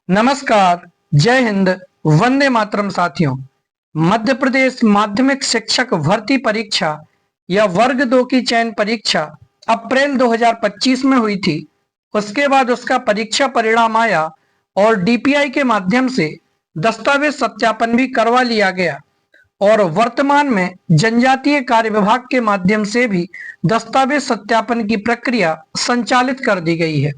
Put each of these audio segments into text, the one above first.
नमस्कार। जय हिंद। वंदे मातरम साथियों। मध्य प्रदेश माध्यमिक शिक्षक भर्ती परीक्षा या वर्ग 2 की चयन परीक्षा अप्रैल 2025 में हुई थी। उसके बाद उसका परीक्षा परिणाम आया और डीपीआई के माध्यम से दस्तावेज सत्यापन भी करवा लिया गया और वर्तमान में जनजातीय कार्य विभाग के माध्यम से भी दस्तावेज सत्यापन की प्रक्रिया संचालित कर दी गई है।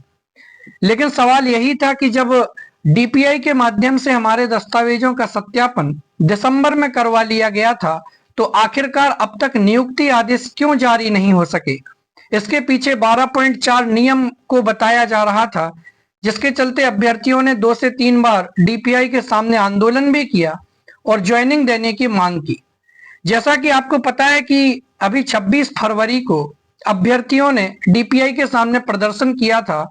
लेकिन सवाल यही था कि जब डीपीआई के माध्यम से हमारे दस्तावेजों का सत्यापन दिसंबर में करवा लिया गया था, तो आखिरकार अब तक नियुक्ति आदेश क्यों जारी नहीं हो सके। इसके पीछे 12.4 नियम को बताया जा रहा था, जिसके चलते अभ्यर्थियों ने 2 से 3 बार डीपीआई के सामने आंदोलन भी किया और ज्वाइनिंग देने की मांग की। जैसा कि आपको पता है कि अभी 26 फरवरी को अभ्यर्थियों ने डीपीआई के सामने प्रदर्शन किया था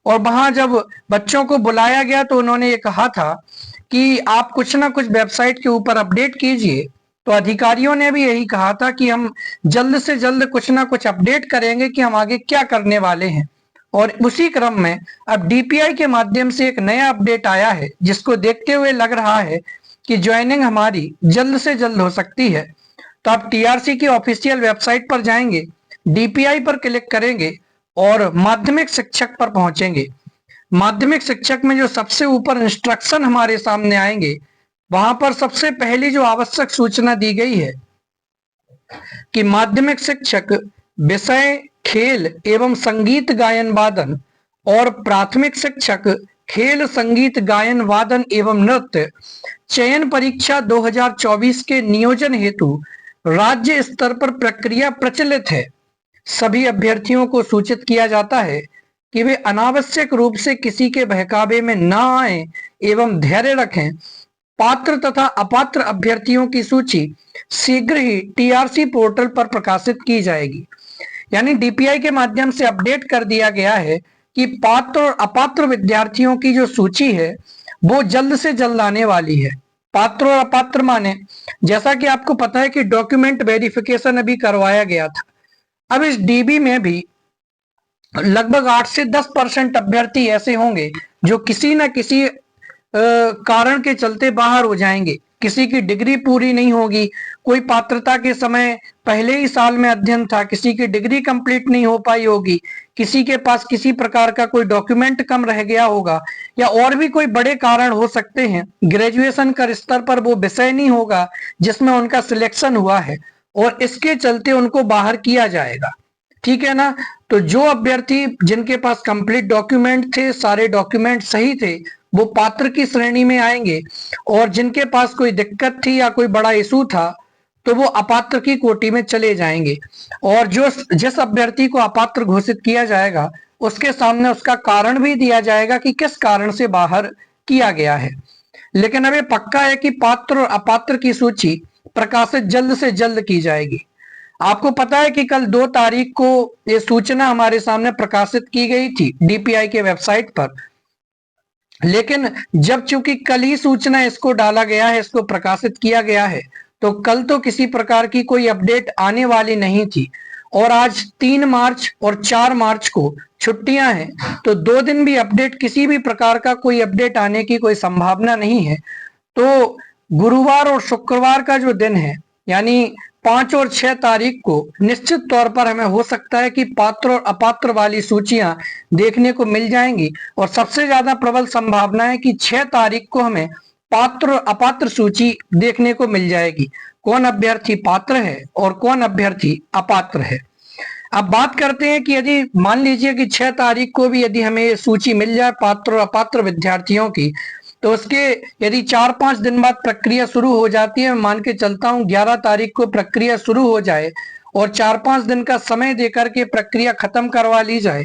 और वहां जब बच्चों को बुलाया गया तो उन्होंने ये कहा था कि आप कुछ ना कुछ वेबसाइट के ऊपर अपडेट कीजिए। तो अधिकारियों ने भी यही कहा था कि हम जल्द से जल्द कुछ ना कुछ अपडेट करेंगे कि हम आगे क्या करने वाले हैं। और उसी क्रम में अब डीपीआई के माध्यम से एक नया अपडेट आया है, जिसको देखते हुए लग रहा है कि ज्वाइनिंग हमारी जल्द से जल्द हो सकती है। तो आप टीआरसी की ऑफिशियल वेबसाइट पर जाएंगे, डीपीआई पर क्लिक करेंगे और माध्यमिक शिक्षक पर पहुंचेंगे। माध्यमिक शिक्षक में जो सबसे ऊपर इंस्ट्रक्शन हमारे सामने आएंगे, वहां पर सबसे पहली जो आवश्यक सूचना दी गई है कि माध्यमिक शिक्षक विषय खेल एवं संगीत गायन वादन और प्राथमिक शिक्षक खेल संगीत गायन वादन एवं नृत्य चयन परीक्षा 2024 के नियोजन हेतु राज्य स्तर पर प्रक्रिया प्रचलित है। सभी अभ्यर्थियों को सूचित किया जाता है कि वे अनावश्यक रूप से किसी के बहकावे में न आए एवं धैर्य रखें। पात्र तथा अपात्र अभ्यर्थियों की सूची शीघ्र ही टीआरसी पोर्टल पर प्रकाशित की जाएगी। यानी डीपीआई के माध्यम से अपडेट कर दिया गया है कि पात्र और अपात्र विद्यार्थियों की जो सूची है वो जल्द से जल्द आने वाली है। पात्र और अपात्र माने, जैसा कि आपको पता है कि डॉक्यूमेंट वेरिफिकेशन अभी करवाया गया था। अब इस डीबी में भी लगभग 8 से 10% अभ्यर्थी ऐसे होंगे जो किसी न किसी कारण के चलते बाहर हो जाएंगे। किसी की डिग्री पूरी नहीं होगी, कोई पात्रता के समय पहले ही साल में अध्ययन था, किसी की डिग्री कंप्लीट नहीं हो पाई होगी, किसी के पास किसी प्रकार का कोई डॉक्यूमेंट कम रह गया होगा, या और भी कोई बड़े कारण हो सकते हैं। ग्रेजुएशन का स्तर पर वो विषय नहीं होगा जिसमें उनका सिलेक्शन हुआ है और इसके चलते उनको बाहर किया जाएगा। ठीक है ना। तो जो अभ्यर्थी जिनके पास कंप्लीट डॉक्यूमेंट थे, सारे डॉक्यूमेंट सही थे, वो पात्र की श्रेणी में आएंगे और जिनके पास कोई दिक्कत थी या कोई बड़ा इशू था तो वो अपात्र की कोटि में चले जाएंगे। और जो जिस अभ्यर्थी को अपात्र घोषित किया जाएगा उसके सामने उसका कारण भी दिया जाएगा कि किस कारण से बाहर किया गया है। लेकिन अब ये पक्का है कि पात्र और अपात्र की सूची प्रकाशित जल्द से जल्द की जाएगी। आपको पता है कि कल 2 तारीख को ये सूचना हमारे सामने प्रकाशित की गई थी डीपीआई के वेबसाइट पर। लेकिन जब चूंकि कल ही सूचना इसको डाला गया है, इसको प्रकाशित किया गया है, तो कल तो किसी प्रकार की कोई अपडेट आने वाली नहीं थी। और आज 3 मार्च और 4 मार्च को छुट्टियां हैं, तो 2 दिन भी अपडेट, किसी भी प्रकार का कोई अपडेट आने की कोई संभावना नहीं है। तो गुरुवार और शुक्रवार का जो दिन है, यानी 5 और 6 तारीख को निश्चित तौर पर हमें हो सकता है कि पात्र और अपात्र वाली सूचियां देखने को मिल जाएंगी। और सबसे ज्यादा प्रबल संभावना है कि 6 तारीख को हमें पात्र और अपात्र सूची देखने को मिल जाएगी। कौन अभ्यर्थी पात्र है और कौन अभ्यर्थी अपात्र है। अब बात करते हैं कि यदि मान लीजिए कि 6 तारीख को भी यदि हमें ये सूची मिल जाए पात्र और अपात्र विद्यार्थियों की, तो उसके यदि 4-5 दिन बाद प्रक्रिया शुरू हो जाती है, मान के चलता हूं 11 तारीख को प्रक्रिया शुरू हो जाए और 4-5 दिन का समय देकर के प्रक्रिया खत्म करवा ली जाए,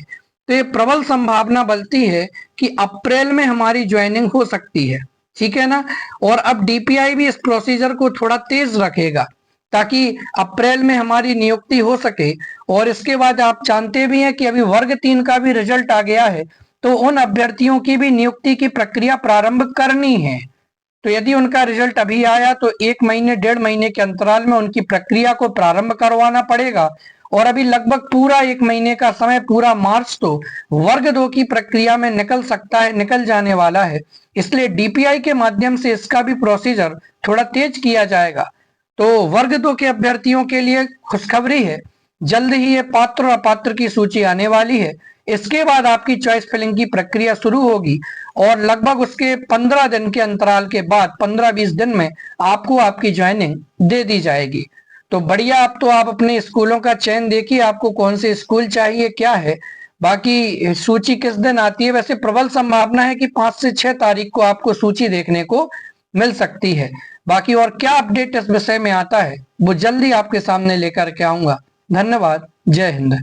तो ये प्रबल संभावना बनती है कि अप्रैल में हमारी ज्वाइनिंग हो सकती है। ठीक है ना। और अब डीपीआई भी इस प्रोसीजर को थोड़ा तेज रखेगा ताकि अप्रैल में हमारी नियुक्ति हो सके। और इसके बाद आप जानते भी हैं कि अभी वर्ग 3 का भी रिजल्ट आ गया है, तो उन अभ्यर्थियों की भी नियुक्ति की प्रक्रिया प्रारंभ करनी है। तो यदि उनका रिजल्ट अभी आया तो 1 महीने 1.5 महीने के अंतराल में उनकी प्रक्रिया को प्रारंभ करवाना पड़ेगा और अभी लगभग पूरा 1 महीने का समय, पूरा मार्च तो वर्ग 2 की प्रक्रिया में निकल सकता है, निकल जाने वाला है। इसलिए डीपीआई के माध्यम से इसका भी प्रोसीजर थोड़ा तेज किया जाएगा। तो वर्ग 2 के अभ्यर्थियों के लिए खुशखबरी है, जल्द ही ये पात्र और अपात्र की सूची आने वाली है। इसके बाद आपकी चॉइस फिलिंग की प्रक्रिया शुरू होगी और लगभग उसके 15 दिन के अंतराल के बाद 15-20 दिन में आपको आपकी ज्वाइनिंग दे दी जाएगी। तो बढ़िया, अब तो आप अपने स्कूलों का चयन देखिए, आपको कौन से स्कूल चाहिए, क्या है। बाकी सूची किस दिन आती है, वैसे प्रबल संभावना है कि 5 से 6 तारीख को आपको सूची देखने को मिल सकती है। बाकी और क्या अपडेट इस विषय में आता है वो जल्दी आपके सामने लेकर के आऊंगा। धन्यवाद। जय हिंद।